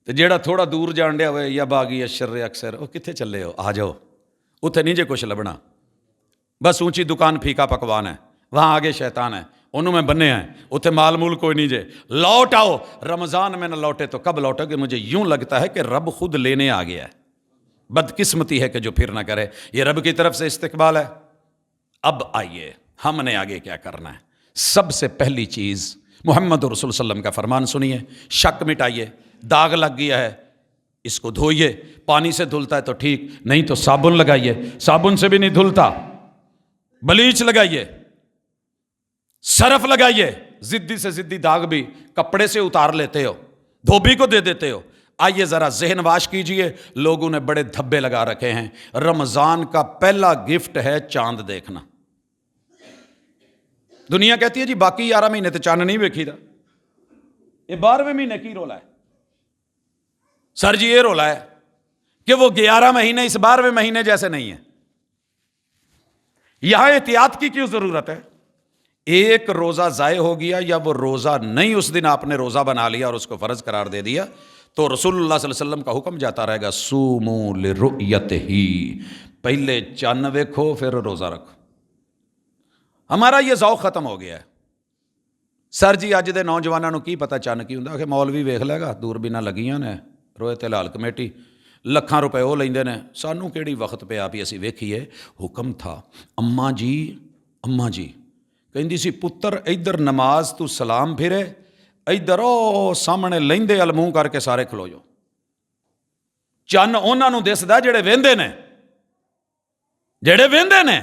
تو جیڑا تھوڑا دور جان ڈیا ہوئے، یا باغی الشر اکثر، وہ کتنے چلے ہو، آ جاؤ. اتنے نہیں جے کچھ لبنا، بس اونچی دکان پھیکا پکوان ہے، وہاں آگے شیطان ہے، انہوں میں بنے ہیں، اتنے مال مول کوئی نہیں جے. لوٹ آؤ. رمضان میں نہ لوٹے تو کب لوٹو گے؟ مجھے یوں لگتا ہے کہ رب خود لینے آ گیا ہے. بدقسمتی ہے کہ جو پھر نہ کرے. یہ رب کی طرف سے استقبال ہے. اب آئیے ہم نے آگے کیا کرنا ہے. سب سے پہلی چیز محمد رسول صلی اللہ علیہ وسلم کا فرمان سنیے. شک مٹائیے. داغ لگ گیا ہے، اس کو دھوئیے. پانی سے دھلتا ہے تو ٹھیک، نہیں تو صابن لگائیے. صابن سے بھی نہیں دھلتا، بلیچ لگائیے، سرف لگائیے. زدی سے زدی داغ بھی کپڑے سے اتار لیتے ہو، دھوبی کو دے دیتے ہو. آئیے ذرا ذہن واش کیجئے. لوگوں نے بڑے دھبے لگا رکھے ہیں. رمضان کا پہلا گفٹ ہے چاند دیکھنا. دنیا کہتی ہے جی باقی 11 مہینے تو چاند نہیں ویکھی دا، یہ 12ویں مہینے کی رولا ہے. سر جی یہ رولا ہے کہ وہ 11 مہینے اس 12ویں مہینے جیسے نہیں ہیں. یہاں احتیاط کی کیوں ضرورت ہے؟ ایک روزہ ضائع ہو گیا، یا وہ روزہ نہیں اس دن آپ نے روزہ بنا لیا اور اس کو فرض قرار دے دیا، تو رسول اللہ صلی اللہ علیہ وسلم کا حکم جاتا رہے گا سومو لرؤیتہ، پہلے چاند ویکھو پھر روزہ رکھو. ہمارا یہ ذوق ختم ہو گیا ہے. سر جی اج دے نوجوانوں نو کی پتہ چاند کی ہوندا، کہ مولوی ویکھ لے گا، دوربیناں لگیاں نے، روئے ہلال کمیٹی لکھاں روپے وہ لیندے نے، سانوں کیڑی وقت پہ آپ ہی اسی ویکھیے. حکم تھا اماں جی کہندی سی پتر ادھر نماز تو سلام پھرے، ਇੱਧਰ ਉਹ ਸਾਹਮਣੇ ਲਹਿੰਦੇ ਵੱਲ ਮੂੰਹ ਕਰਕੇ ਸਾਰੇ ਖਲੋ ਜਾਓ। ਚੰਨ ਉਹਨਾਂ ਨੂੰ ਦਿਸਦਾ ਜਿਹੜੇ ਵਹਿੰਦੇ ਨੇ, ਜਿਹੜੇ ਵਹਿੰਦੇ ਨੇ।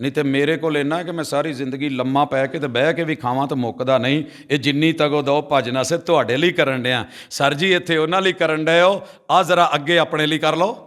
ਨਹੀਂ ਤੇ ਮੇਰੇ ਕੋਲ ਇੰਨਾ ਹੈ ਕਿ ਮੈਂ ਸਾਰੀ ਜ਼ਿੰਦਗੀ ਲੰਮਾ ਪੈ ਕੇ ਤੇ ਬਹਿ ਕੇ ਵੀ ਖਾਵਾਂ ਤਾਂ ਮੁੱਕਦਾ ਨਹੀਂ। ਇਹ ਜਿੰਨੀ ਤਗੋ ਦੋ ਭਜਨਾ ਸੇ ਤੁਹਾਡੇ ਲਈ ਕਰਨ ਡਿਆ। ਸਰ ਜੀ ਇੱਥੇ ਉਹਨਾਂ ਲਈ ਕਰਨ ਡਏ ਹੋ, ਆ ਜ਼ਰਾ ਅੱਗੇ ਆਪਣੇ ਲਈ ਕਰ ਲਓ।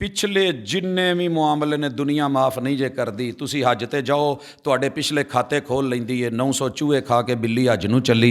ਪਿਛਲੇ ਜਿੰਨੇ ਵੀ ਮਾਮਲੇ ਨੇ ਦੁਨੀਆ ਮਾਫ ਨਹੀਂ ਜੇ ਕਰਦੀ। ਤੁਸੀਂ ਹੱਜ ਤੇ ਜਾਓ, ਤੁਹਾਡੇ ਪਿਛਲੇ ਖਾਤੇ ਖੋਲ ਲੈਂਦੀ ਹੈ। 900 ਚੂਹੇ ਖਾ ਕੇ ਬਿੱਲੀ ਹੱਜ ਨੂੰ ਚੱਲੀ।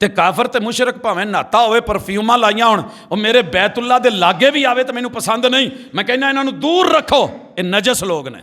ਤੇ ਕਾਫਰ ਤੇ ਮੁਸ਼ਰਕ ਭਾਵੇਂ ਨਹਾਤਾ ਹੋਵੇ, ਪਰਫਿਊਮਾਂ ਲਾਈਆਂ ਹੋਣ, ਉਹ ਮੇਰੇ ਬੈਤੁੱਲਾ ਦੇ ਲਾਗੇ ਵੀ ਆਵੇ ਤਾਂ ਮੈਨੂੰ ਪਸੰਦ ਨਹੀਂ। ਮੈਂ ਕਹਿੰਦਾ ਇਹਨਾਂ ਨੂੰ ਦੂਰ ਰੱਖੋ, ਇਹ ਨਜਸ ਲੋਗ ਨੇ।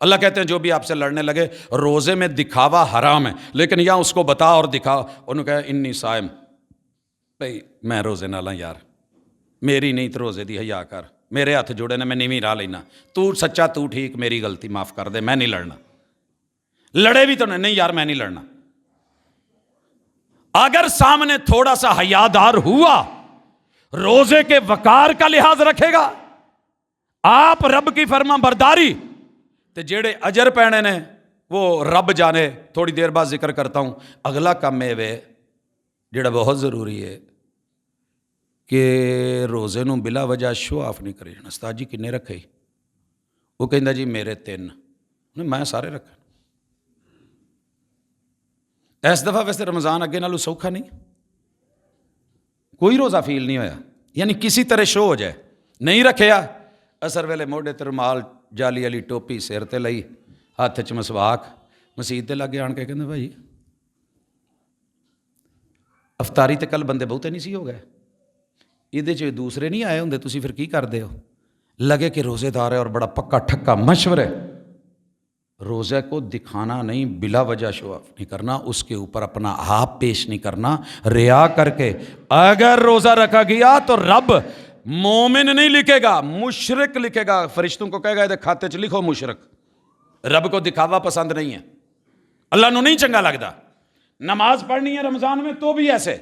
اللہ کہتے ہیں جو بھی آپ سے لڑنے لگے روزے میں دکھاوا حرام ہے، لیکن یہاں اس کو بتا اور دکھا، انہوں نے کہا انی صائم، بھائی میں روزے نہ لاں یار، میری نہیں تو روزے دی حیا کر، میرے ہاتھ جوڑے نے میں نیویں راہ لینا، تو سچا تو ٹھیک، میری غلطی معاف کر دے، میں نہیں لڑنا۔ لڑے بھی تو نہیں یار میں نہیں لڑنا۔ اگر سامنے تھوڑا سا حیادار ہوا، روزے کے وقار کا لحاظ رکھے گا، آپ رب کی فرما برداری تے جیڑے اجر پینے نے وہ رب جانے۔ تھوڑی دیر بعد ذکر کرتا ہوں۔ اگلا کام ہے جڑا بہت ضروری ہے کہ روزے نو بلا وجہ شو آف نہیں کرے جانا۔ استاد جی کنے رکھے؟ وہ کہندا جی میرے 3، میں سارے رکھے۔ اس دفعہ ویسے رمضان اگے نالوں سوکھا نہیں، کوئی روزہ فیل نہیں ہویا، یعنی کسی طرح شو ہو جائے، نہیں رکھیا۔ اثر ویلے موڈے تے رومال، جالی والی ٹوپی سر تے لئی، ہاتھ چ مسواک، مسیت دے لگے آن کے کہندے بھائی افطاری تے کل بندے بہتے نہیں سی ہو گئے، یہ دوسرے نہیں آئے ہوندے، تسی پھر کی کردے ہو؟ لگے کہ روزے دار ہے اور بڑا پکا ٹھکا مشور ہے۔ روزے کو دکھانا نہیں، بلا وجہ شو آف نہیں کرنا، اس کے اوپر اپنا آپ پیش نہیں کرنا ریا کر کے۔ اگر روزہ رکھا گیا تو رب مومن نہیں لکھے گا، مشرک لکھے گا، فرشتوں کو کہے گا یہ کھاتے چ لکھو مشرک۔ رب کو دکھاوا پسند نہیں ہے، اللہ نو نہیں چنگا لگتا۔ نماز پڑھنی ہے رمضان میں تو بھی ایسے۔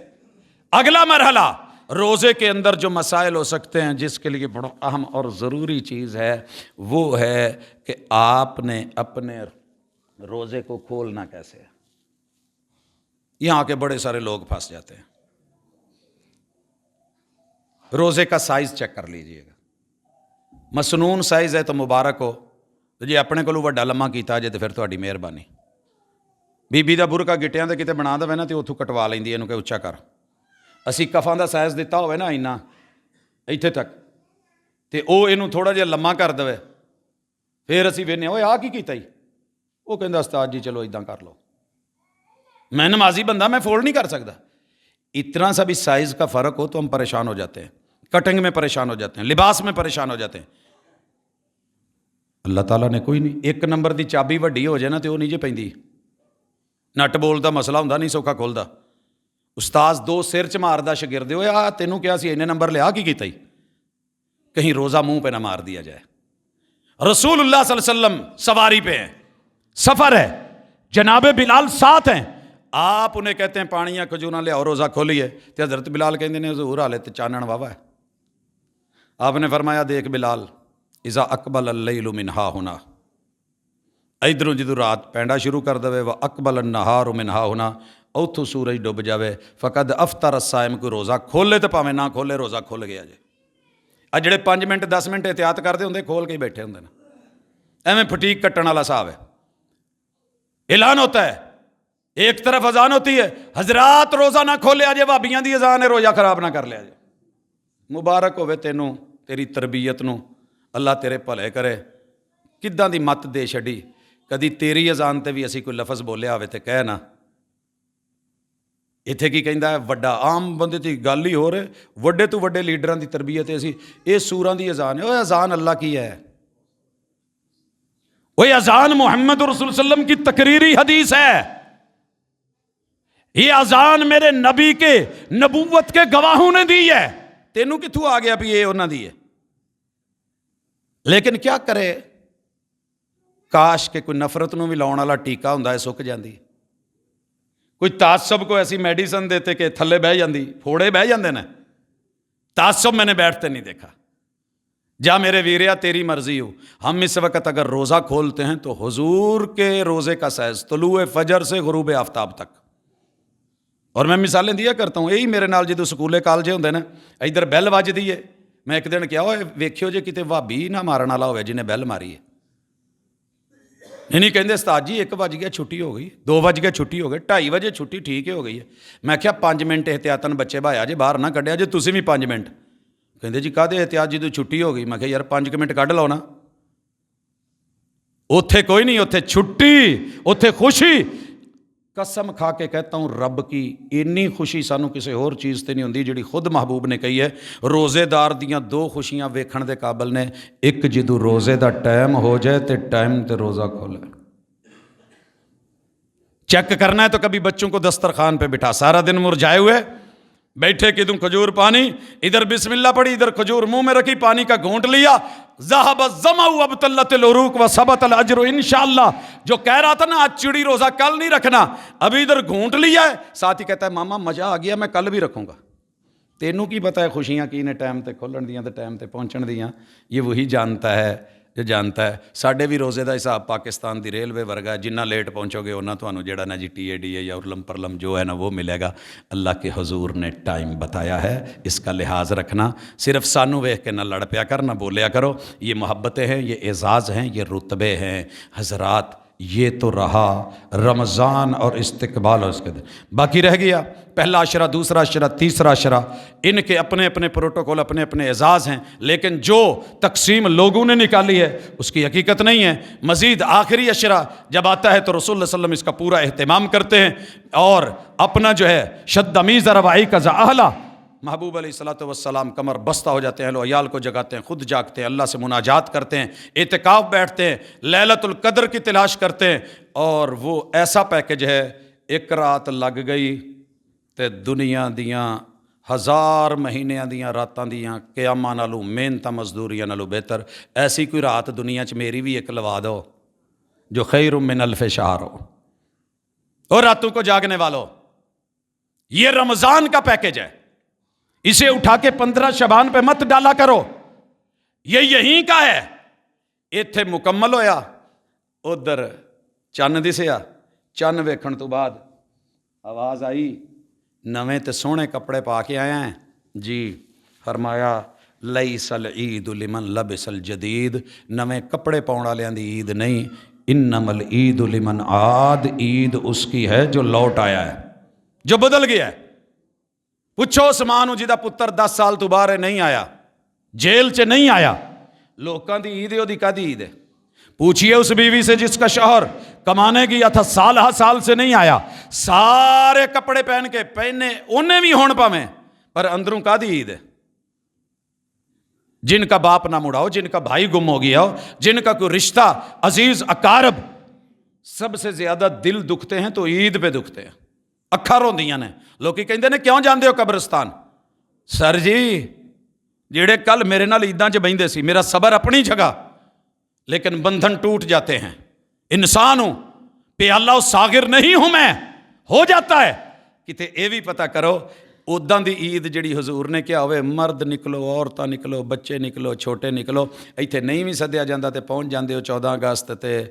اگلا مرحلہ روزے کے اندر جو مسائل ہو سکتے ہیں، جس کے لیے بڑا اہم اور ضروری چیز ہے وہ ہے کہ آپ نے اپنے روزے کو کھولنا کیسے ہے۔ یہاں کے بڑے سارے لوگ پھنس جاتے ہیں۔ روزے کا سائز چیک کر لیجئے گا، مسنون سائز ہے تو مبارک ہو، جی اپنے کو وڈا لمحہ کیتا جے تو پھر تہاڈی مہربانی۔ بی بی دا برقع گٹیاں تے کتے بنا دے نا تے اتھوں کٹوا لیندی ہے، اینوں کہ اچا کر۔ اسی کفاں دا سائز دیتا ہوئے نا اینا ایتھے تک تے او اینوں تھوڑا جہا لمحہ کر دے، پھر اسی وینے اوے آ کی کیتا ہی؟ وہ کہندا استاد جی چلو اداں کر لو، میں نمازی بندہ میں فولڈ نہیں کر سکتا۔ اتنا سا بھی سائز کا فرق ہو تو ہم پریشان ہو جاتے ہیں، کٹنگ میں پریشان ہو جاتے ہیں، لباس میں پریشان ہو جاتے ہیں۔ اللہ تعالیٰ نے کوئی نہیں، ایک نمبر دی چابی وڈی ہو جائے نا تو وہ نہیں جے پیندی، نٹ بول دا مسئلہ ہوندا نہیں سوکھا کھولدا۔ استاذ 2 سر چ ماردا شاگرد ہوئے آ تینوں کیا سی اینے نمبر لیا کی کیتا ہی؟ کہیں روزہ منہ پہ نہ مار دیا جائے۔ رسول اللہ صلی اللہ علیہ وسلم سواری پہ ہیں، سفر ہے، جناب بلال ساتھ ہیں، آپ انہیں کہتے ہیں پانیاں کھجوراں لے اور روزہ کھولیے، تو حضرت بلال کہتے ہیں حضور حالے تے چانن واوا ہے۔ آپ نے فرمایا دیکھ بلال، اذا اقبل اللیل من ہا ہنا، ادھروں جدوں رات پینڈا شروع کر دے و اقبل النہار من ہا ہنا، اتھوں سورج ڈب جاوے، فقد افطر الصائم، کوئی روزہ کھولے تو پاویں نہ کھولے روزہ کھل گیا جے۔ آ جڑے 5 منٹ 10 منٹ احتیاط کرتے ہوندے کھول کے ہی بیٹھے ہوندے نا، ایویں پھٹیک کٹن والا صاحب ہے۔ اعلان ہوتا ہے، ایک طرف اذان ہوتی ہے، حضرات روزہ نہ کھولیا جے، بھابیاں دی اذان ہے، روزہ خراب نہ کر لیا جے۔ مبارک ہوے تینوں، تیری تربیت نو، اللہ تیرے بھلے کرے۔ کداں دی مت دے چھڈی، کدی تیری اذان تے بھی اسی کوئی لفظ بولیا ہوئے تے کہہ نا۔ اتنے کی کہندا ہے وڈا، عام بندے تی گل ہی ہو رہے، وڈے تو وڈے لیڈراں دی تربیت ہے، اسی یہ سوراں دی اذان ہے۔ وہ اذان اللہ کی ہے، وہ اذان محمد رسول صلی اللہ علیہ وسلم کی تقریری حدیث ہے۔ یہ اذان میرے نبی کے نبوت کے گواہوں نے دی ہے، تینوں کتھوں آ گیا بھی یہ انہاں دی ہے؟ لیکن کیا کرے، کاش کہ کوئی نفرت نو بھی لاؤن والا ٹیکا ہوندا ہے، سک جاندی۔ کوئی تعصب کو ایسی میڈیسن دیتے کہ تھلے بہ جاندی، پھوڑے بہ جاندے نا۔ تعصب میں نے بیٹھتے نہیں دیکھا۔ جا میرے ویریا تیری مرضی ہو۔ ہم اس وقت اگر روزہ کھولتے ہیں تو حضور کے روزے کا سائز طلوع فجر سے غروب آفتاب تک، اور میں مثالیں دیا کرتا ہوں، یہی میرے نال جدوں سکولے کالجے ہوندے نا، ادھر بیل وجدی ہے، میں ایک دن کیا ہوئے ویکھیو جے کتے بھابی نہ مارن والا ہوئے جنہیں بیل ماری ہے۔ نہیں کہندے استاد جی 1 بج گیا چھٹی ہو گئی، 2 بج گیا چھٹی ہو گئی، 2:30 بجے چھٹی ٹھیک ہو گئی ہے۔ میں کیا 5 منٹ احتیاطاً بچے بھایا جی باہر نہ کڈیا جی، تسی بھی 5 منٹ۔ کہندے جی کہدے احتیاط جدوں چھٹی ہو گئی؟ میں کہا یار 5 منٹ کڈ لو نا۔ اوتھے کوئی نہیں، اوتھے چھٹی، اوتھے خوشی۔ قسم کھا کے کہتا ہوں رب کی اینی خوشی سانو کسی اور چیز تے نہیں ہوندی جڑی خود محبوب نے کہی ہے روزے دار دیاں دو خوشیاں ویکھن دے قابل نے، ایک جدوں روزے دا ٹائم ہو جائے تے ٹائم تے روزہ کھولے۔ چیک کرنا ہے تو کبھی بچوں کو دسترخوان پہ بٹھا، سارا دن مرجھائے ہوئے بیٹھے کہ تم کھجور پانی، ادھر بسم اللہ پڑھی، ادھر کھجور منہ میں رکھی، پانی کا گھونٹ لیا، ذہب الظمأ وابتلت العروق وثبت الاجر انشاءاللہ۔ جو کہہ رہا تھا نا آج چڑی روزہ کل نہیں رکھنا، ابھی ادھر گھونٹ لیا ہے، ساتھ ہی کہتا ہے ماما مزہ آ گیا میں کل بھی رکھوں گا۔ تینوں کی پتہ ہے خوشیاں کی نے ٹائم تے کھولن دیاں تے ٹائم تے پہنچن دیاں، یہ وہی جانتا ہے جو جانتا ہے۔ ساڈے بھی روزے دا حساب پاکستان دی ریلوے ورگا ہے، جنہ لیٹ پہنچو گے انہاں تھانوں جڑا نا جی ٹی اے ڈی اے یا ارلم پرلم جو ہے نا وہ ملے گا۔ اللہ کے حضور نے ٹائم بتایا ہے، اس کا لحاظ رکھنا، صرف سانو ویکھ کے نہ لڑ پیا کر، نہ بولیا کرو۔ یہ محبتیں ہیں، یہ اعزاز ہیں، یہ رتبے ہیں۔ حضرات یہ تو رہا رمضان اور استقبال اور اس کے دن، باقی رہ گیا پہلا عشرہ، دوسرا عشرہ، تیسرا عشرہ، ان کے اپنے اپنے پروٹوکول، اپنے اپنے اعزاز ہیں، لیکن جو تقسیم لوگوں نے نکالی ہے اس کی حقیقت نہیں ہے۔ مزید آخری عشرہ جب آتا ہے تو رسول اللہ صلی اللہ علیہ وسلم اس کا پورا اہتمام کرتے ہیں اور اپنا جو ہے شد میز روائی کا اہلا، محبوب علیہ الصلوۃ والسلام کمر بستہ ہو جاتے ہیں، اہل و عیال کو جگاتے ہیں، خود جاگتے ہیں، اللہ سے مناجات کرتے ہیں، اعتکاف بیٹھتے ہیں، لیلۃ القدر کی تلاش کرتے ہیں، اور وہ ایسا پیکج ہے ایک رات لگ گئی تے دنیا دیاں ہزار مہینیاں دیاں راتاں دیاں قیاماں نالوں محنتاں مزدوریاں نالوں بہتر۔ ایسی کوئی رات دنیا چ میری بھی ایک لوا دو جو خیر من الف شہر ہو، اور راتوں کو جاگنے والوں، یہ رمضان کا پیکج ہے، اسے اٹھا کے 15 شعبان پہ مت ڈالا کرو، یہ یہیں کا ہے۔ ایتھے مکمل ہویا، ادھر چن دسیا، چن ویکھن تو بعد آواز آئی نویں تے سونے کپڑے پا کے آیا ہیں جی، فرمایا لیس العید لمن لبس الجدید، نویں کپڑے پاؤن والیاں دی عید نہیں، انما العید لمن عاد، عید اس کی ہے جو لوٹ آیا ہے، جو بدل گیا ہے۔ پوچھو عثمان جی دا پتر 10 سال تو باہر نہیں آیا، جیل چ نہیں آیا، لوکاں دی عید ہے، وہ دی کدی عید ہے؟ پوچھئے اس بیوی سے جس کا شوہر کمانے گیا تھا سال ہا سال سے نہیں آیا، سارے کپڑے پہن کے پہنے انہیں بھی ہون پاویں، پر اندروں کا دی عید ہے؟ جن کا باپ نہ مڑا ہو، جن کا بھائی گم ہو گیا ہو، جن کا کوئی رشتہ عزیز اقارب، سب سے زیادہ دل دکھتے ہیں تو عید پہ دکھتے ہیں، اکھا روندیاں نے۔ لوکی کہندے نے کیوں جاندے ہو قبرستان؟ سر جی جڑے کل میرے نال عیداں چ بہندے سی، میرا صبر اپنی جگہ، لیکن بندھن ٹوٹ جاتے ہیں، انسان ہوں، پیالہ و ساغر نہیں ہوں میں، ہو جاتا ہے۔ کتے اے بھی پتہ کرو اداں دی عید جڑی حضور نے کیا ہوئے، مرد نکلو، عورتاں نکلو، بچے نکلو، چھوٹے نکلو، ایتھے نہیں بھی سدیا جاندہ تے پہنچ جاندے ہو 14 اگست تے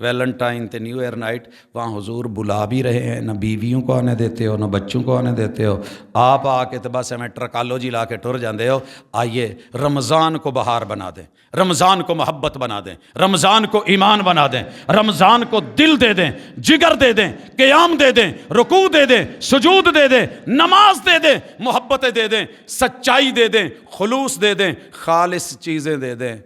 ویلنٹائن تے نیو ایئر نائٹ، وہاں حضور بلا بھی رہے ہیں، نہ بیویوں کو آنے دیتے ہو، نہ بچوں کو آنے دیتے ہو، آپ آ کے تو بس ہمیں ٹرکالو جی لا کے ٹر جاندے ہو۔ آئیے رمضان کو بہار بنا دیں، رمضان کو محبت بنا دیں، رمضان کو ایمان بنا دیں، رمضان کو دل دے دیں، جگر دے دیں، قیام دے دیں، رکوع دے دیں، سجود دے دیں، نماز دے دیں، محبتیں دے دیں، سچائی دے دیں، خلوص دے دیں، خالص چیزیں دے دیں۔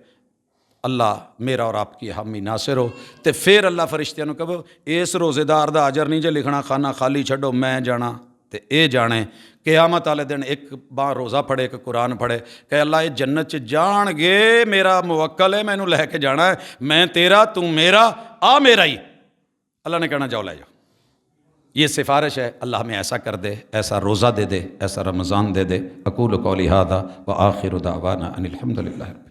اللہ میرا اور آپ کی حامی ناصر ہو، تے پھر اللہ فرشتیاں نو کہو اس روزے دار دا اجر نہیں جے لکھنا، خانہ خالی چھڈو، میں جانا تے اے جانے۔ قیامت والے دن ایک باں روزہ پڑھے، ایک قرآن پڑھے، کہ اللہ یہ جنت چ جان گے، میرا موکل ہے، میں انہوں لے کے جانا ہے، میں تیرا، تو میرا، آ میرا ہی۔ اللہ نے کہنا جاؤ لے جاؤ۔ یہ سفارش ہے، اللہ ہمیں ایسا کر دے، ایسا روزہ دے دے، ایسا رمضان دے دے۔ اقول قولی ھذا وآخر دعوانا ان الحمد للہ رب العالمین۔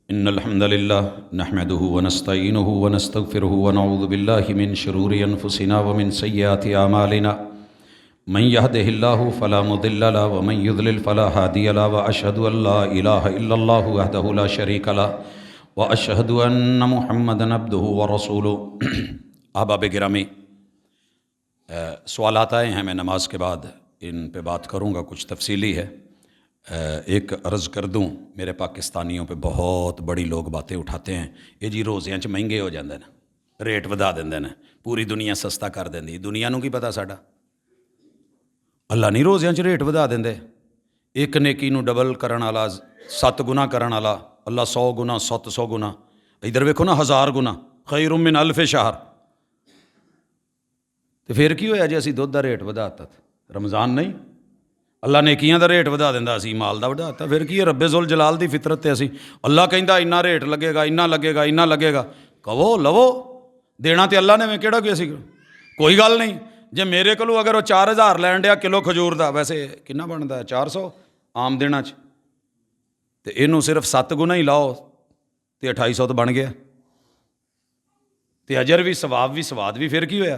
ان الحمد للہ نحمده ونستعینه ونستغفره ونعوذ باللہ من شرور انفسنا ومن سیئات اعمالنا من يهده الله فلا مضل له ومن يضلل فلا هادي له واشهد ان لا اله الا الله وحده لا شريك له واشهد ان محمدا عبده ورسوله۔ احباب گرامی، سوالات آئے ہیں، میں نماز کے بعد ان پہ بات کروں گا، کچھ تفصیلی ہے۔ ایک عرض کر دوں، میرے پاکستانیوں پہ بہت بڑی لوگ باتیں اٹھاتے ہیں، یہ جی روزیاں چ مہنگے ہو جاندے نے، ریٹ ودا دیندے نے، پوری دنیا سستا کر دیندی، دنیا نوں کی پتا ساڈا؟ اللہ نہیں روزیاں چ ریٹ ودا دیندے، ایک نیکی نو ڈبل کرن والا 7 گنا کرن والا اللہ 100 گنا 700 گنا، ادھر ویکھو نا 1000 گنا خیر من الف شہر۔ تو پھر کی ہویا جی اسی دودھ دا ریٹ وداتا؟ رمضان نہیں اللہ نیکیاں دا ریٹ ودا دیندا، اسی مال دا وڈاتا، پھر کی ہے؟ رب ذوالجلال دی فطرت تے اسی اللہ کہندا اننا ریٹ لگے گا، اننا لگے گا، اننا لگے گا، کہو لو، دینا تے اللہ نے، میں کیڑا کوئی سی کوئی گل نہیں۔ جے میرے کولوں اگر وہ 4000 لین ڈیا کلو کھجور دا، ویسے کنا بنتا ہے 400 عام دناں چ، تے اینوں صرف 7 گنا ہی لاؤ تے 2800 تو بن گیا، تے اجر بھی ثواب بھی سواد بھی، پھر کی ہویا؟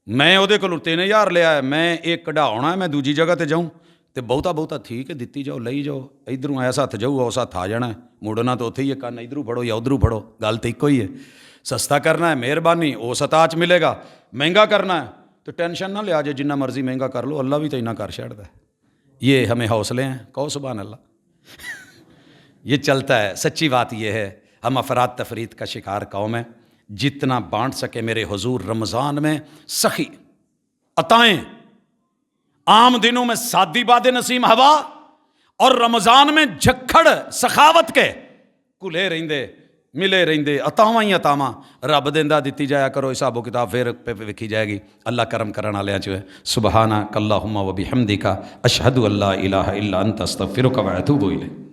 میں وہ 3000 لیا ہے، میں ایک کਢਾਉਣਾ ہے، میں دوجی جگہ تے جاؤں تے بہتا ٹھیک ہے دتی جاؤ لئی جاؤ، ادھروں ایسا ہاتھ جاؤ اس ہاتھ آ جانا ہے، مڑنا تو اتنے ہی ہے، کن ادھروں پھڑو یا ادھروں پھڑو، گل تو ایک ہی ہے۔ سستا کرنا ہے مہربانی اس عطا چ ملے گا، مہنگا کرنا ہے تو ٹینشن نہ لیا جے، جنہ مرضی مہنگا کر لو، اللہ بھی تو اتنا کر چھڑتا ہے۔ یہ ہمیں حوصلے ہیں، کہو سبحان اللہ۔ یہ چلتا ہے، سچی بات یہ ہے ہم افراد تفرید کا شکار قوم ہے، جتنا بانٹ سکے میرے حضور رمضان میں سخی عطائیں، عام دنوں میں سادی باد نسیم ہوا، اور رمضان میں جھکڑ سخاوت کے کلے رہندے ملے رہندے، عطاواں ہی عطاواں رب دیندا، دتی جایا کرو، حساب و کتاب پھر وکھی جائے گی، اللہ کرم کرن والیاں چ ہے۔ سبحانک اللہم و بحمدک اشہد ان لا الہ الا انت استغفرک و اتوب الیک۔